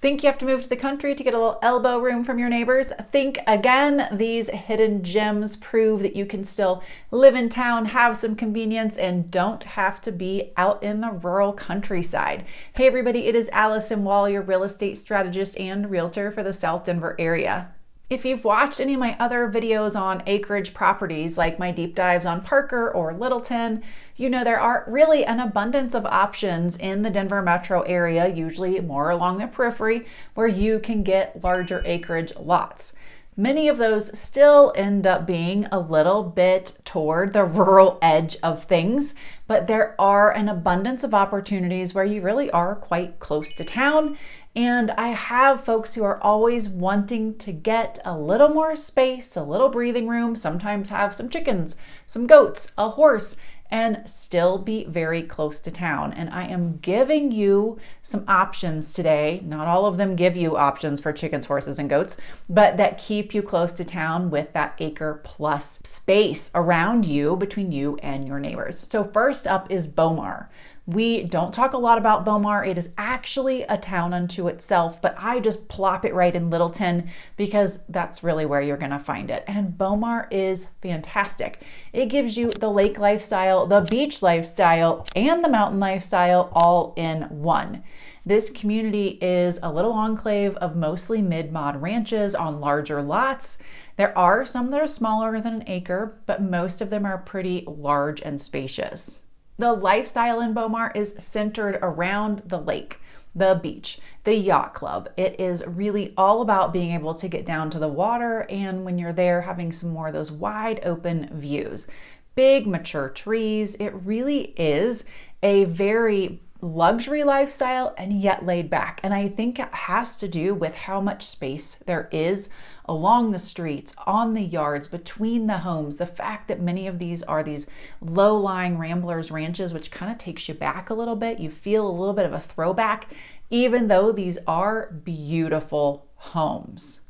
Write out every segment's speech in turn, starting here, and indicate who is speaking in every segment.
Speaker 1: Think you have to move to the country to get a little elbow room from your neighbors? Think again. These hidden gems prove that you can still live in town, have some convenience, and don't have to be out in the rural countryside. Hey everybody, it is Alyson, your real estate strategist and realtor for the South Denver area. If you've watched any of my other videos on acreage properties, like my deep dives on Parker or Littleton, you know there are really an abundance of options in the Denver metro area, usually more along the periphery, where you can get larger acreage lots. Many of those still end up being a little bit toward the rural edge of things, but there are an abundance of opportunities where you really are quite close to town. And I have folks who are always wanting to get a little more space, a little breathing room, sometimes have some chickens, some goats, a horse, and still be very close to town. And I am giving you some options today. Not all of them give you options for chickens, horses, and goats, but that keep you close to town with that acre plus space around you, between you and your neighbors. So first up is Bomar. We don't talk a lot about Bomar. It is actually a town unto itself, but I just plop it right in Littleton because that's really where you're going to find it. And Bomar is fantastic. It gives you the lake lifestyle, the beach lifestyle, and the mountain lifestyle all in one. This community is a little enclave of mostly mid-mod ranches on larger lots. There are some that are smaller than an acre, but most of them are pretty large and spacious. The lifestyle in Bomar is centered around the lake, the beach, the yacht club. It is really all about being able to get down to the water, and when you're there, having some more of those wide open views. Big mature trees. It really is a very luxury lifestyle and yet laid back. And I think it has to do with how much space there is along the streets, on the yards, between the homes. The fact that many of these are these low-lying ramblers ranches, which kind of takes you back a little bit. You feel a little bit of a throwback, even though these are beautiful homes.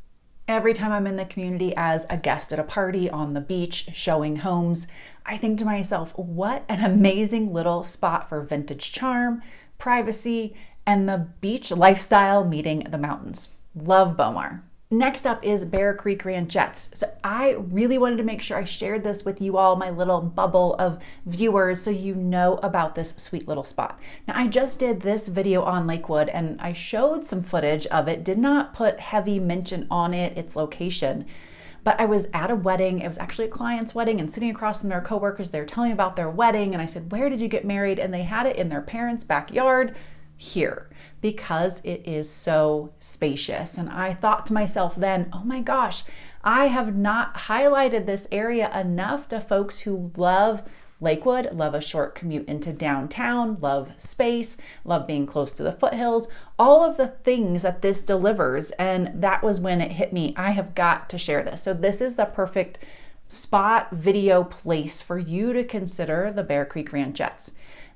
Speaker 1: Every time I'm in the community as a guest at a party on the beach showing homes, I think to myself, what an amazing little spot for vintage charm, privacy, and the beach lifestyle meeting the mountains. Love Bomar. Next up is Bear Creek Ranchettes. So I really wanted to make sure I shared this with you all, my little bubble of viewers, so you know about this sweet little spot. Now, I just did this video on Lakewood and I showed some footage of it, did not put heavy mention on it, its location. But I was at a wedding. It was actually a client's wedding, and sitting across from their coworkers, they were telling me about their wedding. And I said, "Where did you get married?" And they had it in their parents' backyard here, because it is so spacious. And I thought to myself then, oh my gosh, I have not highlighted this area enough to folks who love Lakewood, love a short commute into downtown, love space, love being close to the foothills, all of the things that this delivers. And that was when it hit me. I have got to share this. So this is the perfect spot, video place for you to consider the Bear Creek Ranchettes.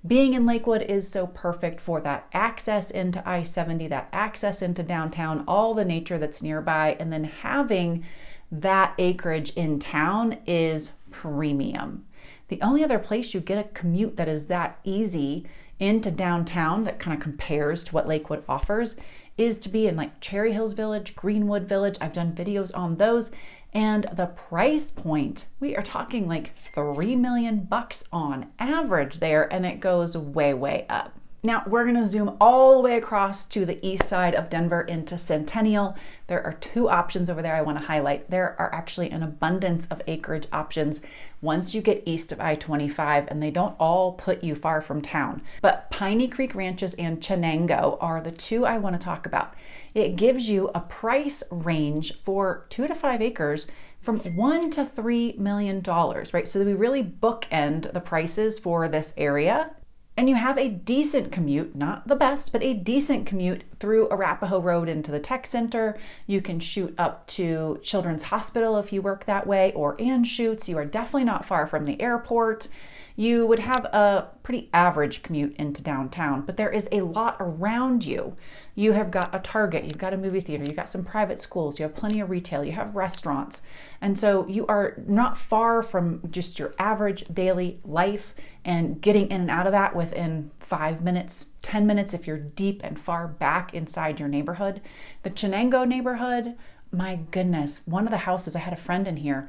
Speaker 1: Being in Lakewood is so perfect for that access into I-70, that access into downtown, all the nature that's nearby, and then having that acreage in town is premium. The only other place you get a commute that is that easy into downtown that kind of compares to what Lakewood offers is to be in like Cherry Hills Village, Greenwood Village. I've done videos on those. And the price point, we are talking like $3 million on average there, and it goes way, way up. Now we're gonna zoom all the way across to the east side of Denver into Centennial. There are two options over there I wanna highlight. There are actually an abundance of acreage options once you get east of I-25, and they don't all put you far from town. But Piney Creek Ranches and Chenango are the two I wanna talk about. It gives you a price range for 2 to 5 acres from $1 to $3 million, right? So we really bookend the prices for this area. And you have a decent commute, not the best, but a decent commute through Arapahoe Road into the tech center. You can shoot up to Children's Hospital if you work that way, or Anschutz. You are definitely not far from the airport. you would have a pretty average commute into downtown, but there is a lot around you. You have got a Target, you've got a movie theater, you've got some private schools, you have plenty of retail, you have restaurants. And so you are not far from just your average daily life and getting in and out of that within 5 minutes, 10 minutes if you're deep and far back inside your neighborhood. The Chenango neighborhood, my goodness, one of the houses, I had a friend in here,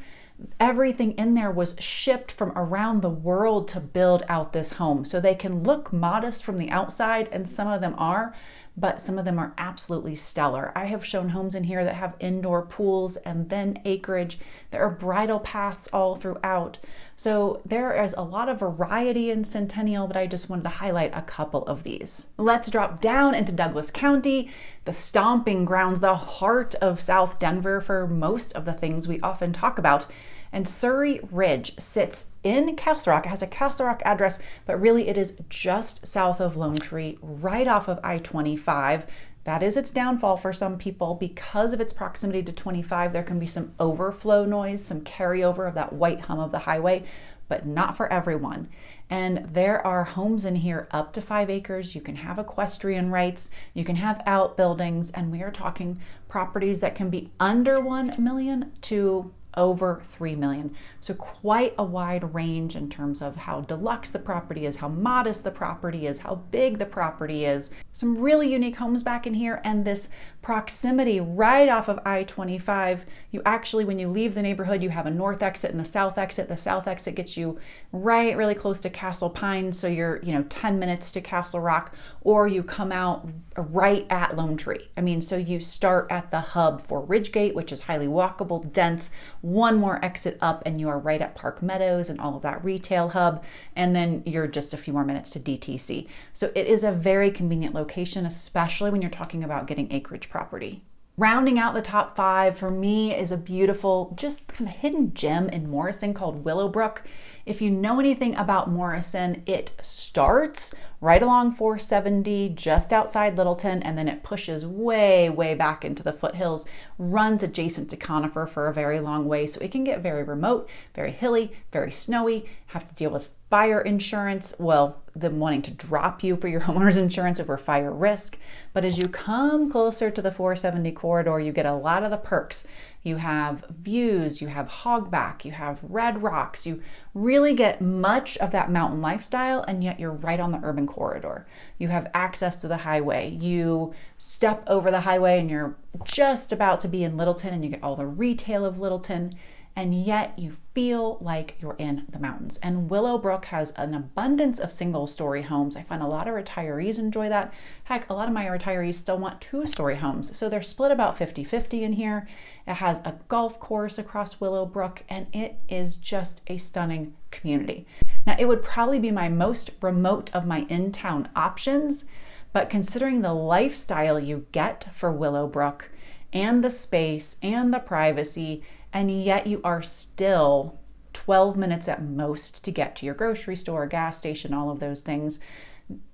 Speaker 1: everything in there was shipped from around the world to build out this home. So they can look modest from the outside, and some of them are, but some of them are absolutely stellar. I have shown homes in here that have indoor pools and then acreage. There are bridle paths all throughout. So there is a lot of variety in Centennial, but I just wanted to highlight a couple of these. Let's drop down into Douglas County, the stomping grounds, the heart of South Denver for most of the things we often talk about. And Suri Ridge sits in Castle Rock. It has a Castle Rock address, but really it is just south of Lone Tree, right off of I-25. That is its downfall for some people. Because of its proximity to 25, there can be some overflow noise, some carryover of that white hum of the highway, but not for everyone. And there are homes in here up to 5 acres. You can have equestrian rights, you can have outbuildings, and we are talking properties that can be under 1 million to over 3 million. So quite a wide range in terms of how deluxe the property is, how modest the property is, how big the property is. Some really unique homes back in here, and this proximity right off of I-25. You actually, when you leave the neighborhood, you have a north exit and a south exit. The south exit gets you right really close to Castle Pines, so you're 10 minutes to Castle Rock, or you come out right at Lone Tree. I mean, so you start at the hub for Ridgegate, which is highly walkable, dense, one more exit up and you are right at Park Meadows and all of that retail hub, and then you're just a few more minutes to DTC. So it is a very convenient location, especially when you're talking about getting acreage property. Rounding out the top 5 for me is a beautiful, just kind of hidden gem in Morrison called Willowbrook. If you know anything about Morrison, it starts right along 470, just outside Littleton, and then it pushes way, way back into the foothills, runs adjacent to Conifer for a very long way. So it can get very remote, very hilly, very snowy, have to deal with fire insurance, well, them wanting to drop you for your homeowner's insurance over fire risk. But as you come closer to the 470 corridor, you get a lot of the perks. You have views, you have hogback, you have red rocks, you really get much of that mountain lifestyle, and yet you're right on the urban corridor. You have access to the highway. You step over the highway and you're just about to be in Littleton, and you get all the retail of Littleton, and yet you feel like you're in the mountains. And Willowbrook has an abundance of single-story homes. I find a lot of retirees enjoy that. Heck, a lot of my retirees still want 2-story homes. So they're split about 50-50 in here. It has a golf course across Willowbrook, and it is just a stunning community. Now, it would probably be my most remote of my in-town options, but considering the lifestyle you get for Willowbrook and the space and the privacy, and yet you are still 12 minutes at most to get to your grocery store, gas station, all of those things.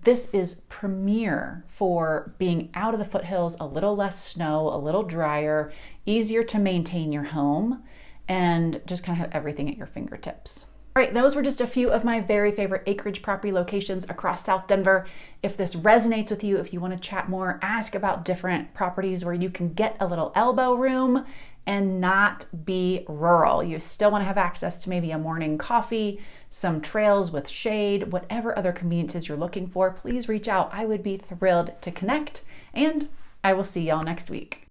Speaker 1: This is premier for being out of the foothills, a little less snow, a little drier, easier to maintain your home, and just kind of have everything at your fingertips. All right, those were just a few of my very favorite acreage property locations across South Denver. If this resonates with you, if you want to chat more, ask about different properties where you can get a little elbow room and not be rural. You still want to have access to maybe a morning coffee, some trails with shade, whatever other conveniences you're looking for, please reach out. I would be thrilled to connect, and I will see y'all next week.